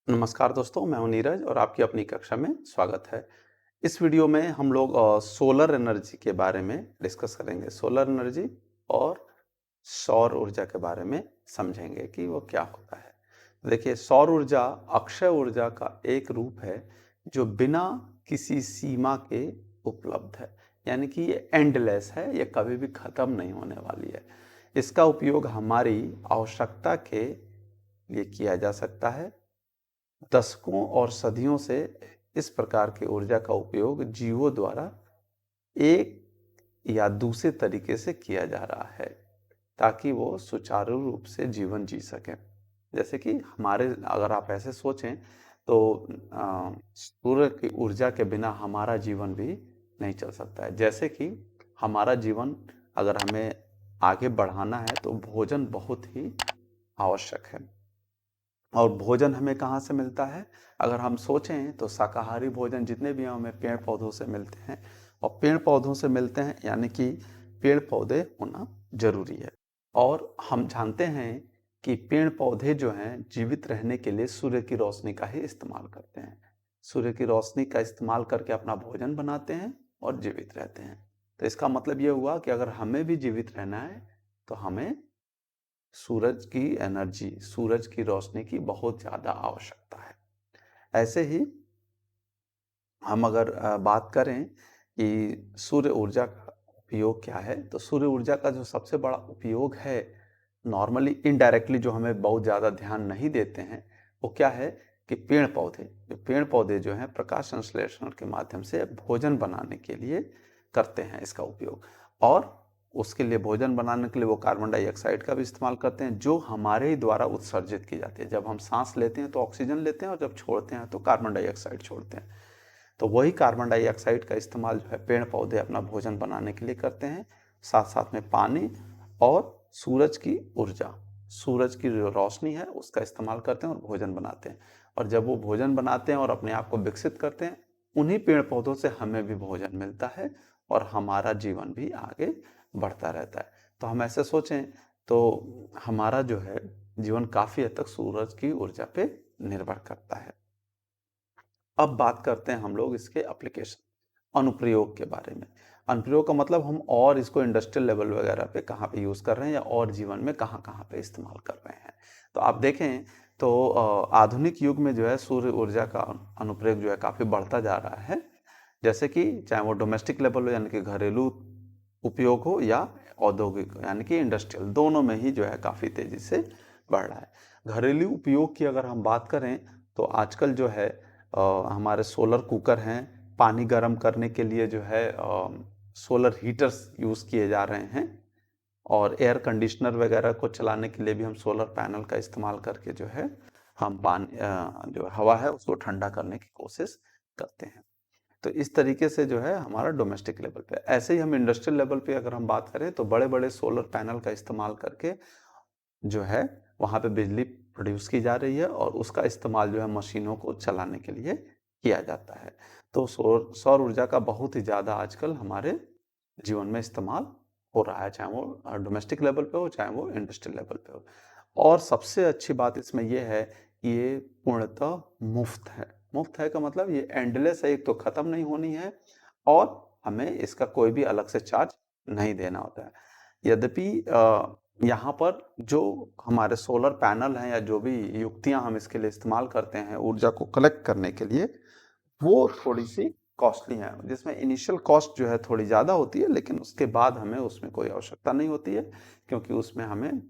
नमस्कार दोस्तों, मैं हूं नीरज और आपकी अपनी कक्षा में स्वागत है। इस वीडियो में हम लोग सोलर एनर्जी के बारे में डिस्कस करेंगे। सोलर एनर्जी और सौर ऊर्जा के बारे में समझेंगे कि वो क्या होता है। तो देखिए, सौर ऊर्जा अक्षय ऊर्जा का एक रूप है जो बिना किसी सीमा के उपलब्ध है। यानी कि ये एंडलेस है, ये कभी भी खत्म नहीं होने वाली है। इसका उपयोग हमारी आवश्यकता के लिए किया जा सकता है। दशकों और सदियों से इस प्रकार की ऊर्जा का उपयोग जीवों द्वारा एक या दूसरे तरीके से किया जा रहा है ताकि वो सुचारू रूप से जीवन जी सकें। जैसे कि हमारे, अगर आप ऐसे सोचें तो सूर्य की ऊर्जा के बिना हमारा जीवन भी नहीं चल सकता है। जैसे कि हमारा जीवन अगर हमें आगे बढ़ाना है तो भोजन बहुत ही आवश्यक है। और भोजन हमें कहाँ से मिलता है? अगर हम सोचें तो शाकाहारी भोजन जितने भी हैं हमें पेड़ पौधों से मिलते हैं, और पेड़ पौधों से मिलते हैं यानी कि पेड़ पौधे होना जरूरी है। और हम जानते हैं कि पेड़ पौधे जो हैं जीवित रहने के लिए सूर्य की रोशनी का ही इस्तेमाल करते हैं। सूर्य की रोशनी का इस्तेमाल करके अपना भोजन बनाते हैं और जीवित रहते हैं। तो इसका मतलब ये हुआ कि अगर हमें भी जीवित रहना है तो हमें सूरज की एनर्जी, सूरज की रोशनी की बहुत ज़्यादा आवश्यकता है। ऐसे ही हम अगर बात करें कि सूर्य ऊर्जा का उपयोग क्या है, तो सूर्य ऊर्जा का जो सबसे बड़ा उपयोग है, नॉर्मली इनडायरेक्टली जो हमें बहुत ज़्यादा ध्यान नहीं देते हैं, वो क्या है कि पेड़ पौधे जो हैं प्रकाश संश्लेषण के माध्यम से भोजन बनाने के लिए करते हैं इसका उपयोग। और उसके लिए, भोजन बनाने के लिए वो कार्बन डाइऑक्साइड का भी इस्तेमाल करते हैं जो हमारे ही द्वारा उत्सर्जित की जाती है। जब हम सांस लेते हैं तो ऑक्सीजन लेते हैं और जब छोड़ते हैं तो कार्बन डाइऑक्साइड छोड़ते हैं। तो वही कार्बन डाइऑक्साइड का इस्तेमाल जो है पेड़ पौधे अपना भोजन बनाने के लिए करते हैं। साथ साथ में पानी और सूरज की ऊर्जा, सूरज की जो रोशनी है उसका इस्तेमाल करते हैं और भोजन बनाते हैं। और जब वो भोजन बनाते हैं और अपने आप को विकसित करते हैं, उन्हीं पेड़ पौधों से हमें भी भोजन मिलता है और हमारा जीवन भी आगे बढ़ता रहता है। तो हम ऐसे सोचें तो हमारा जो है जीवन काफ़ी हद तक सूरज की ऊर्जा पे निर्भर करता है। अब बात करते हैं हम लोग इसके एप्लीकेशन, अनुप्रयोग के बारे में। अनुप्रयोग का मतलब हम और इसको इंडस्ट्रियल लेवल वगैरह पे कहाँ पे यूज़ कर रहे हैं या और जीवन में कहाँ कहाँ पे इस्तेमाल कर रहे हैं। तो आप देखें तो आधुनिक युग में जो है सूर्य ऊर्जा का अनुप्रयोग जो है काफ़ी बढ़ता जा रहा है। जैसे कि चाहे वो डोमेस्टिक लेवल हो यानी कि घरेलू उपयोग हो या औद्योगिक यानी कि इंडस्ट्रियल, दोनों में ही जो है काफ़ी तेज़ी से बढ़ रहा है। घरेलू उपयोग की अगर हम बात करें तो आजकल जो है हमारे सोलर कुकर हैं, पानी गर्म करने के लिए जो है सोलर हीटर्स यूज़ किए जा रहे हैं, और एयर कंडीशनर वगैरह को चलाने के लिए भी हम सोलर पैनल का इस्तेमाल करके जो है हम पानी, जो हवा है उसको ठंडा करने की कोशिश करते हैं। तो इस तरीके से जो है हमारा डोमेस्टिक लेवल पे। ऐसे ही हम इंडस्ट्रियल लेवल पे अगर हम बात करें तो बड़े बड़े सोलर पैनल का इस्तेमाल करके जो है वहाँ पे बिजली प्रोड्यूस की जा रही है और उसका इस्तेमाल जो है मशीनों को चलाने के लिए किया जाता है। तो सौर सौर ऊर्जा का बहुत ही ज़्यादा आजकल हमारे जीवन में इस्तेमाल हो रहा है, चाहे वो डोमेस्टिक लेवल पे हो चाहे वो इंडस्ट्रियल लेवल पे हो। और सबसे अच्छी बात इसमें ये है कि ये पूर्णतः मुफ्त है। मुफ्त है का मतलब ये एंडलेस है, एक तो ख़त्म नहीं होनी है और हमें इसका कोई भी अलग से चार्ज नहीं देना होता है। यद्यपि यहाँ पर जो हमारे सोलर पैनल हैं या जो भी युक्तियाँ हम इसके लिए इस्तेमाल करते हैं ऊर्जा को कलेक्ट करने के लिए, वो थोड़ी सी कॉस्टली है, जिसमें इनिशियल कॉस्ट जो है थोड़ी ज़्यादा होती है, लेकिन उसके बाद हमें उसमें कोई आवश्यकता नहीं होती है क्योंकि उसमें हमें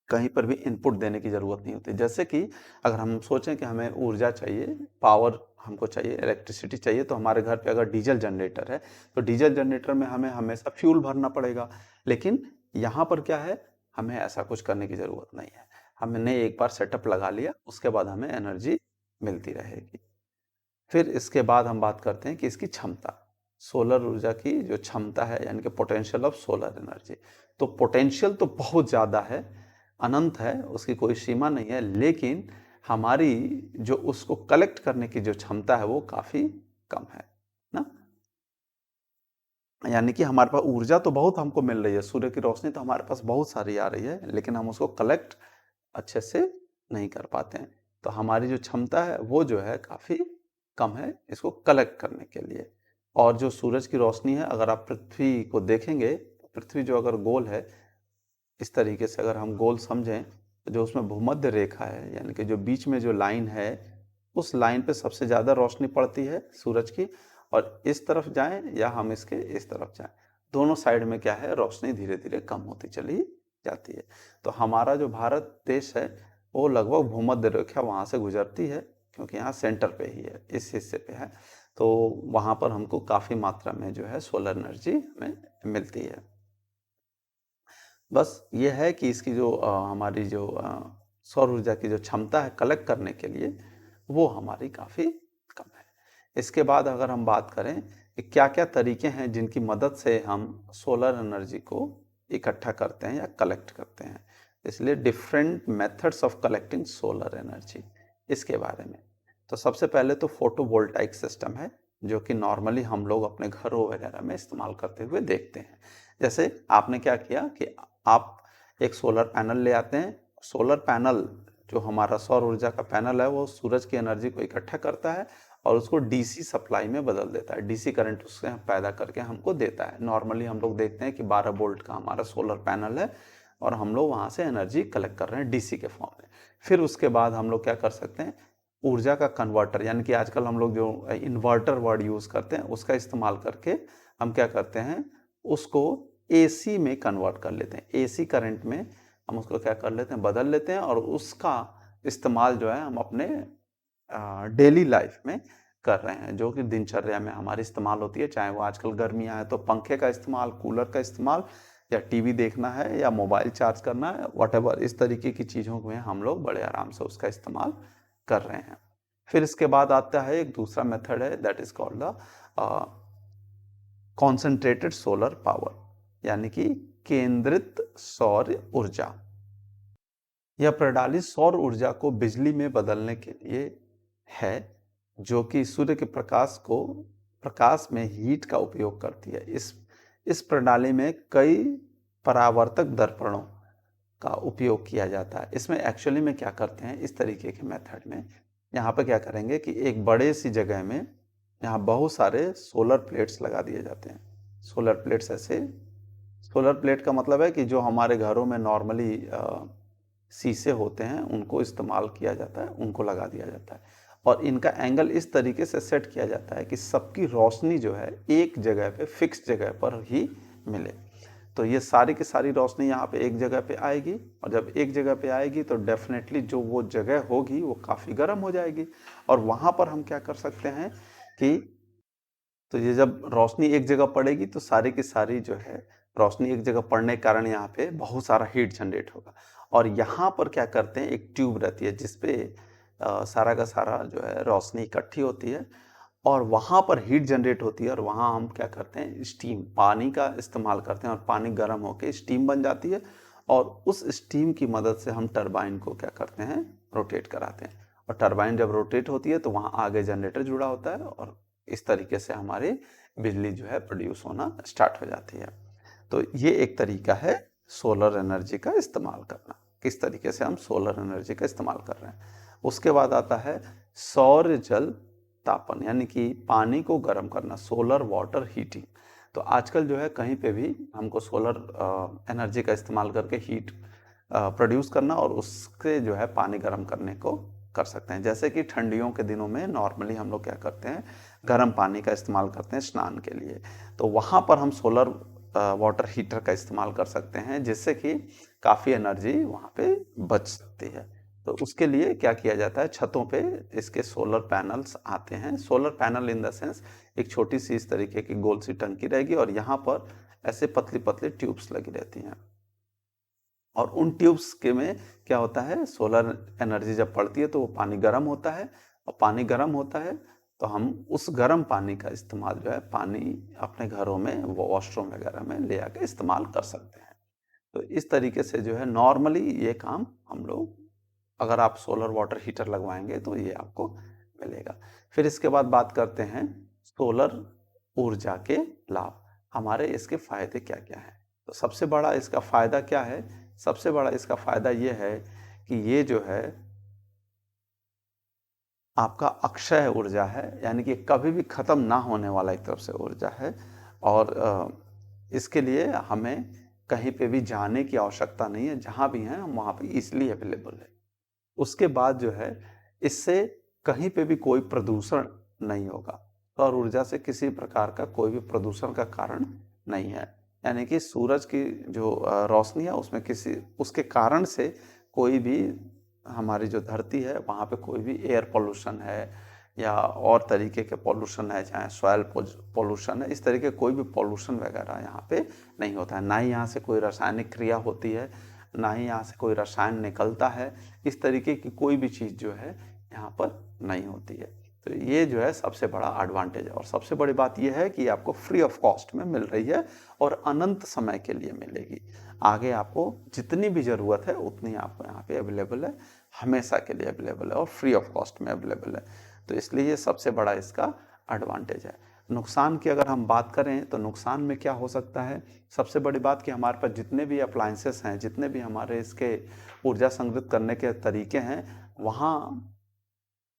कहीं पर भी इनपुट देने की ज़रूरत नहीं होती। जैसे कि अगर हम सोचें कि हमें ऊर्जा चाहिए, पावर हमको चाहिए, इलेक्ट्रिसिटी चाहिए, तो हमारे घर पे अगर डीजल जनरेटर है तो डीजल जनरेटर में हमें हमेशा फ्यूल भरना पड़ेगा। लेकिन यहाँ पर क्या है, हमें ऐसा कुछ करने की ज़रूरत नहीं है। हमने एक बार सेटअप लगा लिया, उसके बाद हमें एनर्जी मिलती रहेगी। फिर इसके बाद हम बात करते हैं कि इसकी क्षमता, सोलर ऊर्जा की जो क्षमता है यानी कि पोटेंशियल ऑफ सोलर एनर्जी। तो पोटेंशियल तो बहुत ज़्यादा है, अनंत है, उसकी कोई सीमा नहीं है, लेकिन हमारी जो उसको कलेक्ट करने की जो क्षमता है वो काफ़ी कम है ना। यानी कि हमारे पास ऊर्जा तो बहुत हमको मिल रही है, सूर्य की रोशनी तो हमारे पास बहुत सारी आ रही है, लेकिन हम उसको कलेक्ट अच्छे से नहीं कर पाते हैं। तो हमारी जो क्षमता है वो जो है काफ़ी कम है इसको कलेक्ट करने के लिए। और जो सूरज की रोशनी है, अगर आप पृथ्वी को देखेंगे, पृथ्वी जो अगर गोल है, इस तरीके से अगर हम गोल समझें, तो जो उसमें भूमध्य रेखा है, यानी कि जो बीच में जो लाइन है, उस लाइन पे सबसे ज़्यादा रोशनी पड़ती है सूरज की। और इस तरफ जाएं या हम इसके इस तरफ जाएं, दोनों साइड में क्या है, रोशनी धीरे धीरे कम होती चली जाती है। तो हमारा जो भारत देश है वो लगभग भूमध्य रेखा वहाँ से गुजरती है, क्योंकि यहाँ सेंटर पे ही है, इस हिस्से पे है। तो वहाँ पर हमको काफ़ी मात्रा में जो है सोलर एनर्जी हमें मिलती है। बस ये है कि इसकी जो हमारी जो सौर ऊर्जा की जो क्षमता है कलेक्ट करने के लिए, वो हमारी काफ़ी कम है। इसके बाद अगर हम बात करें कि क्या-क्या तरीके हैं जिनकी मदद से हम सोलर एनर्जी को इकट्ठा करते हैं या कलेक्ट करते हैं, इसलिए different methods of collecting solar energy, इसके बारे में। तो सबसे पहले तो फोटोवोल्टाइक सिस्टम है, जो कि नॉर्मली हम लोग अपने घरों वगैरह में इस्तेमाल करते हुए देखते हैं। जैसे आपने क्या किया कि आप एक सोलर पैनल ले आते हैं। सोलर पैनल, जो हमारा सौर ऊर्जा का पैनल है, वो सूरज की एनर्जी को इकट्ठा करता है और उसको डीसी सप्लाई में बदल देता है, डीसी करंट उससे पैदा करके हमको देता है। नॉर्मली हम लोग देखते हैं कि 12 वोल्ट का हमारा सोलर पैनल है और हम लोग वहाँ से एनर्जी कलेक्ट कर रहे हैं डीसी के फॉर्म में। फिर उसके बाद हम लोग क्या कर सकते हैं, ऊर्जा का कन्वर्टर, यानी कि आजकल हम लोग जो इन्वर्टर वर्ड यूज़ करते हैं, उसका इस्तेमाल करके हम क्या करते हैं, उसको एसी में कन्वर्ट कर लेते हैं। एसी करंट में हम उसको क्या कर लेते हैं, बदल लेते हैं, और उसका इस्तेमाल जो है हम अपने डेली लाइफ में कर रहे हैं, जो कि दिनचर्या में हमारी इस्तेमाल होती है। चाहे वो आजकल गर्मियाँ हैं तो पंखे का इस्तेमाल, कूलर का इस्तेमाल, या टीवी देखना है, या मोबाइल चार्ज करना है, व्हाटएवर, इस तरीके की चीज़ों में हम लोग बड़े आराम से उसका इस्तेमाल कर रहे हैं। फिर इसके बाद आता है एक दूसरा मेथड है, that is called the concentrated solar power, यानी कि केंद्रित सौर ऊर्जा। यह प्रणाली सौर ऊर्जा को बिजली में बदलने के लिए है, जो कि सूर्य के प्रकाश में हीट का उपयोग करती है। इस प्रणाली में कई परावर्तक दर्पणों का उपयोग किया जाता है। इसमें एक्चुअली में क्या करते हैं, इस तरीके के मेथड में यहाँ पे क्या करेंगे कि एक बड़े सी जगह में यहाँ बहुत सारे सोलर प्लेट्स लगा दिए जाते हैं। सोलर प्लेट्स ऐसे, सोलर प्लेट का मतलब है कि जो हमारे घरों में नॉर्मली शीशे होते हैं उनको इस्तेमाल किया जाता है, उनको लगा दिया जाता है। और इनका एंगल इस तरीके से सेट किया जाता है कि सबकी रोशनी जो है एक जगह पे, फिक्स जगह पर ही मिले। तो ये सारी की सारी रोशनी यहाँ पे एक जगह पे आएगी, और जब एक जगह पे आएगी तो डेफिनेटली जो वो जगह होगी वो काफ़ी गर्म हो जाएगी। और वहाँ पर हम क्या कर सकते हैं कि, तो ये जब रोशनी एक जगह पड़ेगी तो सारी की सारी जो है रोशनी एक जगह पड़ने के कारण यहाँ पे बहुत सारा हीट जनरेट होगा। और यहाँ पर क्या करते हैं, एक ट्यूब रहती है जिसपे सारा का सारा जो है रोशनी इकट्ठी होती है, और वहाँ पर हीट जनरेट होती है। और वहाँ हम क्या करते हैं, स्टीम, पानी का इस्तेमाल करते हैं, और पानी गर्म होकर स्टीम बन जाती है। और उस स्टीम की मदद से हम टरबाइन को क्या करते हैं, रोटेट कराते हैं। और टरबाइन जब रोटेट होती है तो वहाँ आगे जनरेटर जुड़ा होता है, और इस तरीके से हमारी बिजली जो है प्रोड्यूस होना स्टार्ट हो जाती है। तो ये एक तरीका है सोलर एनर्जी का इस्तेमाल करना, किस तरीके से हम सोलर एनर्जी का इस्तेमाल कर रहे हैं। उसके बाद आता है सौर जल तापन, यानी कि पानी को गर्म करना, सोलर वाटर हीटिंग। तो आजकल जो है कहीं पे भी हमको सोलर एनर्जी का इस्तेमाल करके हीट प्रोड्यूस करना और उसके जो है पानी गर्म करने को कर सकते हैं। जैसे कि ठंडियों के दिनों में नॉर्मली हम लोग क्या करते हैं, गर्म पानी का इस्तेमाल करते हैं स्नान के लिए। तो वहाँ पर हम सोलर वाटर हीटर का इस्तेमाल कर सकते हैं, जिससे कि काफ़ी एनर्जी वहाँ पे बच सकती है। तो उसके लिए क्या किया जाता है, छतों पे इसके सोलर पैनल्स आते हैं। Solar panel in the sense एक छोटी सी इस तरीके की गोल सी टंकी रहेगी, और यहाँ पर ऐसे पतली पतली ट्यूब्स लगी रहती हैं। और उन ट्यूब्स के में क्या होता है, सोलर एनर्जी जब पड़ती है तो वो पानी गर्म होता है, और पानी गर्म होता है तो हम उस गर्म पानी का इस्तेमाल जो है, पानी अपने घरों में, वॉशरूम वगैरह में ले आके इस्तेमाल कर सकते हैं। तो इस तरीके से जो है नॉर्मली ये काम हम लोग, अगर आप सोलर वाटर हीटर लगवाएंगे तो ये आपको मिलेगा। फिर इसके बाद बात करते हैं सोलर ऊर्जा के लाभ, हमारे इसके फायदे क्या क्या हैं। तो सबसे बड़ा इसका फायदा क्या है, सबसे बड़ा इसका फायदा ये है कि ये जो है आपका अक्षय ऊर्जा है, यानी कि कभी भी ख़त्म ना होने वाला एक तरफ से ऊर्जा है और इसके लिए हमें कहीं पे भी जाने की आवश्यकता नहीं है, जहाँ भी हैं हम वहाँ पे ईज़िली अवेलेबल है। उसके बाद जो है, इससे कहीं पे भी कोई प्रदूषण नहीं होगा। सौर ऊर्जा से किसी प्रकार का कोई भी प्रदूषण का कारण नहीं है। यानी कि सूरज की जो रोशनी है उसमें किसी उसके कारण से कोई भी हमारी जो धरती है वहाँ पे कोई भी एयर पॉल्यूशन है या और तरीके के पॉल्यूशन है, चाहे सॉइल पॉल्यूशन है, इस तरीके कोई भी पॉल्यूशन वगैरह यहाँ पे नहीं होता है। ना ही यहाँ से कोई रासायनिक क्रिया होती है, ना ही यहाँ से कोई रसायन निकलता है। इस तरीके की कोई भी चीज़ जो है यहाँ पर नहीं होती है। तो ये जो है सबसे बड़ा एडवांटेज है और सबसे बड़ी बात ये है कि आपको फ्री ऑफ कॉस्ट में मिल रही है और अनंत समय के लिए मिलेगी। आगे आपको जितनी भी ज़रूरत है उतनी आपको यहाँ पे अवेलेबल है, हमेशा के लिए अवेलेबल है और फ्री ऑफ कॉस्ट में अवेलेबल है। तो इसलिए ये सबसे बड़ा इसका एडवांटेज है। नुकसान की अगर हम बात करें तो नुकसान में क्या हो सकता है? सबसे बड़ी बात कि हमारे पास जितने भी अप्लायंसेस हैं, जितने भी हमारे इसके ऊर्जा संग्रहित करने के तरीके हैं, वहाँ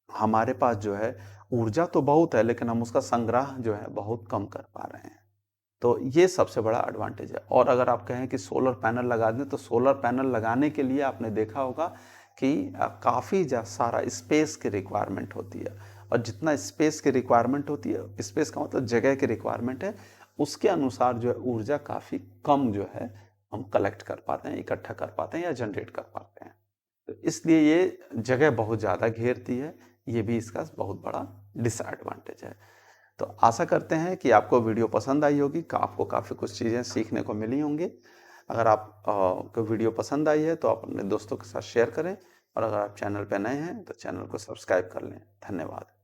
हमारे पास जो है ऊर्जा तो बहुत है, लेकिन हम उसका संग्रह जो है बहुत कम कर पा रहे हैं। तो ये सबसे बड़ा एडवांटेज है। और अगर आप कहें कि सोलर पैनल लगा दें, तो सोलर पैनल लगाने के लिए आपने देखा होगा कि काफ़ी सारा स्पेस की रिक्वायरमेंट होती है और जितना स्पेस की रिक्वायरमेंट होती है, स्पेस का मतलब जगह की रिक्वायरमेंट है, उसके अनुसार जो है ऊर्जा काफ़ी कम जो है हम कलेक्ट कर पाते हैं, इकट्ठा कर पाते हैं या जनरेट कर पाते हैं। तो इसलिए ये जगह बहुत ज़्यादा घेरती है, ये भी इसका बहुत बड़ा डिसएडवांटेज है। तो आशा करते हैं कि आपको वीडियो पसंद आई होगी, आपको काफ़ी कुछ चीज़ें सीखने को मिली होंगी। अगर आप को वीडियो पसंद आई है तो आप अपने दोस्तों के साथ शेयर करें और अगर आप चैनल पे नए हैं तो चैनल को सब्सक्राइब कर लें। धन्यवाद।